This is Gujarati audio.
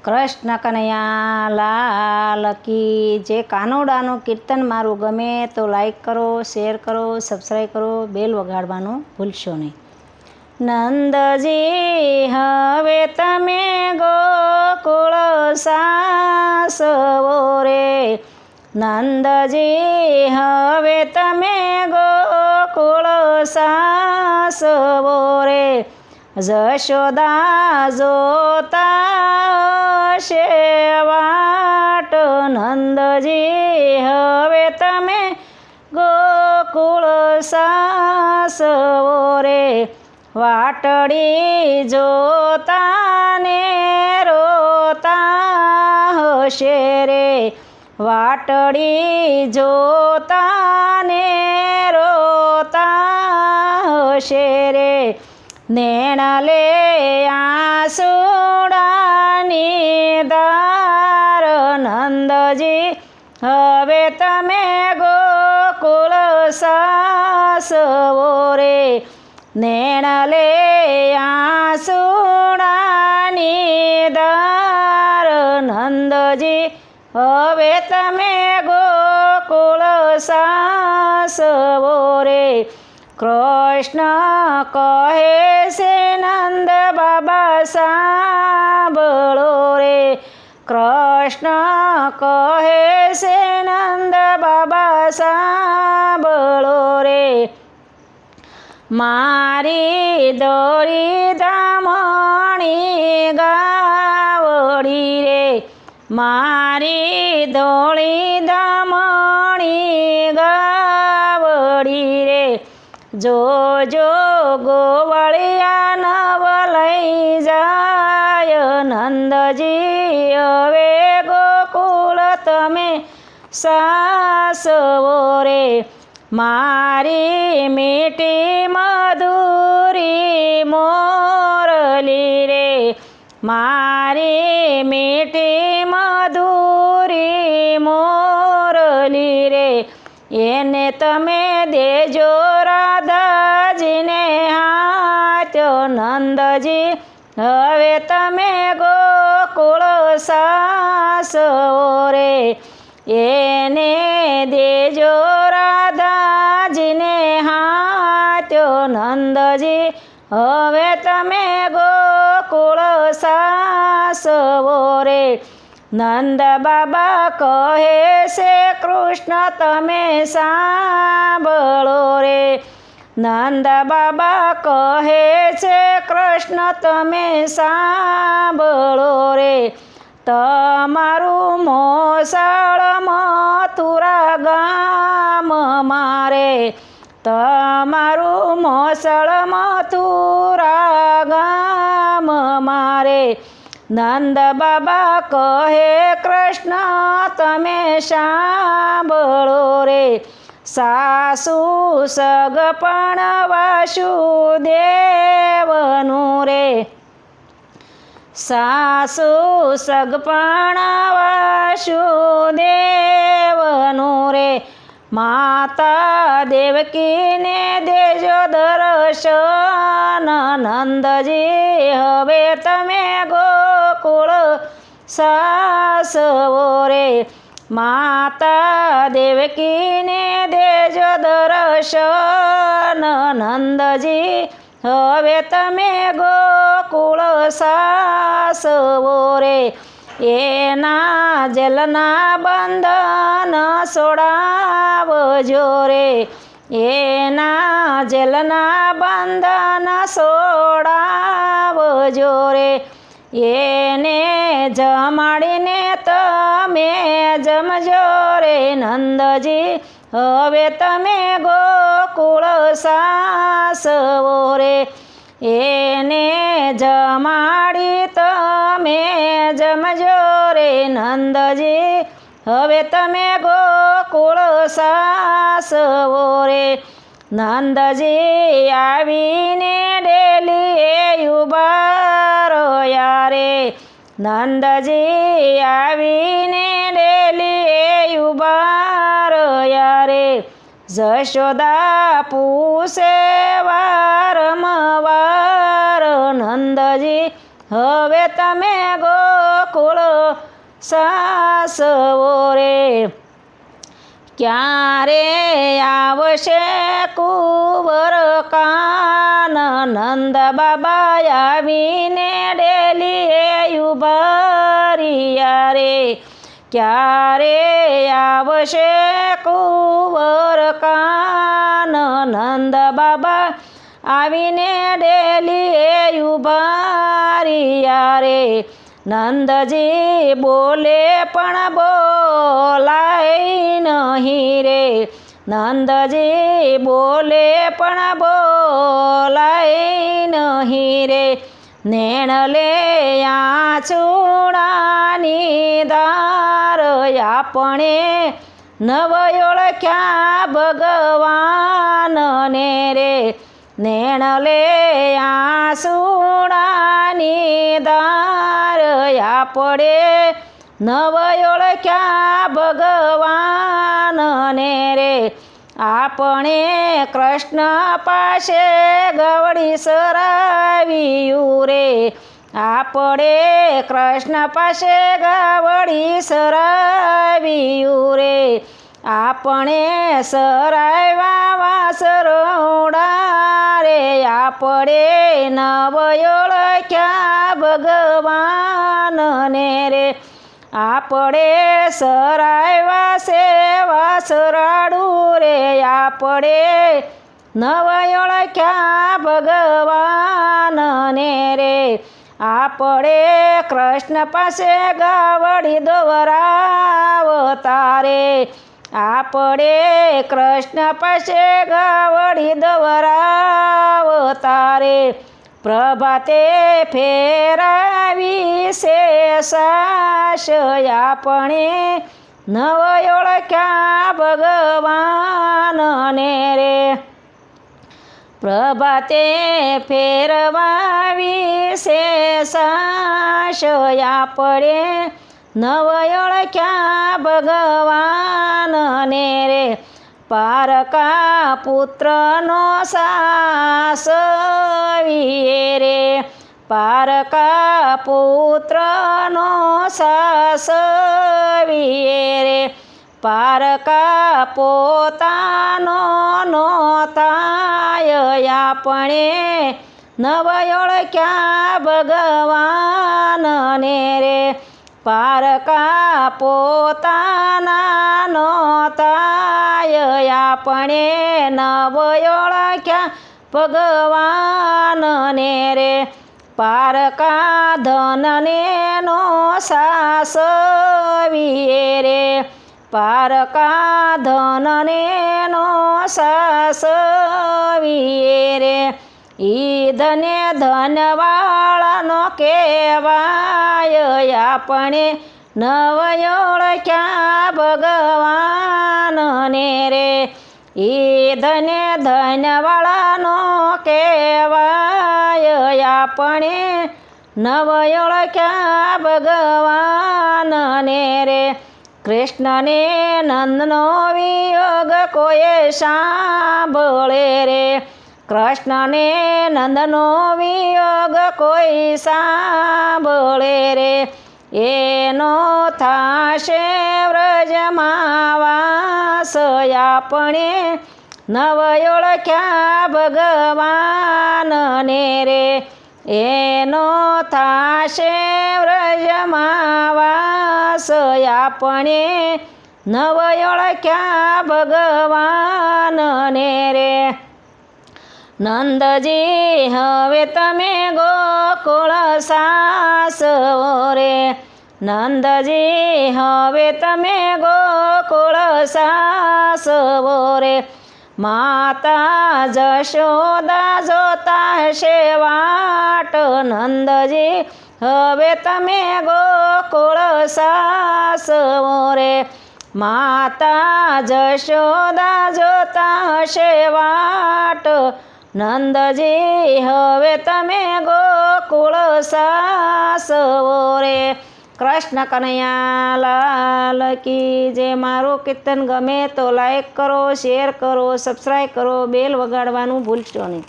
કૃષ્ણ કનૈયા લાલ કી જે કાનોડાનું કીર્તન મારું ગમે તો લાઈક કરો, શેર કરો, સબસ્ક્રાઈબ કરો, બેલ વગાડવાનું ભૂલશો નહીં. નંદજી હવે તમે ગોકુળ સાસવો રે, નંદજી હવે તમે ગોકુળ સાસવો રે. જશોદા જોતા હશે વાટ, નંદજી હવે તમે ગોકુળ સાસવો રે. વાટડી જોતા ને રોતા હશે રે, વાટડી જોતા ને રોતા હશે રે. નેણલે આંસુડાની ધાર, નંદજી હવે તમે ગોકુળ સાસવો રે. નેણલે આંસુડાની ધાર, નંદજી હવે તમે ગોકુળ સાસવો રે. કૃષ્ણ કહે છે નંદ બાબા સાંભળો રે, કૃષ્ણ કહે છે નંદ બાબા સાંભળો રે. મારી દોરી ધામણી ગાવડી રે, મારી દોળી ધામણી ગાવડી રે. જો ગોવળિયા નવ લઈ જાય, નંદજી હવે ગોકુળ તમે સાસવો રે. મારી મીઠી મધુરી મોરલી રે, મારી મીઠી મધુરી મોરલી રે. એને તમે દેજો રાધાજીને હાથ, નંદજી હવે તમે ગોકુળ સાસવો રે. એને દેજો રાધાજીને હાથ, નંદજી હવે તમે ગોકુળ સાસવો રે. નંદ બાબા કહે છે કૃષ્ણ તમે સાંભળો રે, નંદ બાબા કહે છે કૃષ્ણ તમે સાંભળો રે. તમારું મોસાળ મથુરા ગામ મારે, તમારું મોસાળ મથુરા ગામ મારે. નંદ બાબા કહે કૃષ્ણ તમે સાંભળો રે. સાસુ સગપણ વાસુદેવનું રે, સાસુ સગપણ વાસુદેવનું રે. માતા દેવકીને દેજો દર્શન, નંદજી હવે તમે ગોકુળ સાસવો રે. માતા દેવકીને દેજો દર્શન, નંદજી હવે તમે ગોકુળ સાસવો રે. એના જલના બંધન છોડાવજો રે, એના જલના બંધન છોડાવજો રે. એને જમાડીને તમે જમજો રે, નંદજી હવે તમે ગોકુળ સાસવો રે. એને જમાડી તમે જમજો રે, નંદજી હવે તમે ગોકુળ સાસવો રે. નંદજી આવીને ડેલીએ ઉભા રહ્યા રે, નંદજી આવીને ડેલીએ ઉભા રહ્યા રે. જશોદા પૂછે વારંવાર, નંદજી હવે તમે ગો ગોકુળ સાસવો રે ક્યારે આવશે કુંવર કાન નંદ બાબા આવીને ડેલીએ ઉભા રહ્યા રે ક્યારે આવશે કુંવર કાન નંદ બાબા આવીને ડેલીએ ઉભા રહ્યા રે નંદજી બોલે પણ બોલાય નહીં રે નંદજી બોલે પણ બોલાય નહીં રે નેણ લે આંચુડાની ધાર આપણે નવ ઓળખ્યા ભગવાનને રે નેણ લે આંસુડાની ધાર આપણે નવ ઓળખ્યા ભગવાનને રે આપણે કૃષ્ણ પાસે ગવડી સરાવ્યું રે આપણે કૃષ્ણ પાસે ગવડી સરાવ્યું રે આપણે સરાવ્યા વાસરોડા રે આપણે નવ ઓળખ્યા ભગવાનને રે આપણે સરાવ્યા છે વાસરાડું રે આપણે નવ ઓળખ્યા ભગવાનને રે આપણે કૃષ્ણ પાસે ગાવડી દોરાવતા રે આપણે કૃષ્ણ પાસે ગાવડી દોરાવતા રે પ્રભાતે ફેરાવી છે સાસ આપણે નવ ઓળખ્યા ભગવાનને રે પ્રભાતે ફેરવાવી છે સાસ આપણે નવ ઓળખ્યા ભગવાનને રે પારકા પુત્રનો સાસ વીએ રે પારકા પુત્રનો સાસ વીએ રે પારકા પોતાનો નો થાય આપણે નવ ઓળખ્યા ભગવાનને રે પારકા પોતાના નો થાય આપણે નવ ઓળખ્યા ભગવાનને રે પારકા ધનને નો સાસ વીએ રે પારકા ધનને નો સાસ વીએ રે ઈ ધને ધનવાળાનો કહેવાય આપણે નવ ઓળખ્યા ભગવાનને રે ઈ ધને ધનવાળાનો કહેવાય આપણે નવ ઓળખ્યા ભગવાનને રે કૃષ્ણને નંદનો વિયોગ કોઈ સાંભળે રે કૃષ્ણને નંદનો વિયોગ કોઈ સાંભળે રે એનો થાશે વ્રજમાં વાસ આપણે નવ ઓળખ્યા ભગવાનને રે એનો થાશે વ્રજમાં વાસ આપણે નવ ઓળખ્યા ભગવાનને રે નંદજી હવે તમે ગોકુળ સાસવો રે નંદજી હવે તમે ગોકુળ સાસવો રે માતા જશોદા જોતા હશે વાટ નંદજી હવે તમે ગોકુળ સાસવો રે માતા જશોદા જોતા હશે વાટ નંદજી હવે તમે ગોકુળ સાસવો રે કૃષ્ણ કનૈયા લાલ કી જે મારું કીર્તન ગમે તો લાઈક કરો, શેર કરો, સબસ્ક્રાઈબ કરો, બેલ વગાડવાનું ભૂલશો નહીં.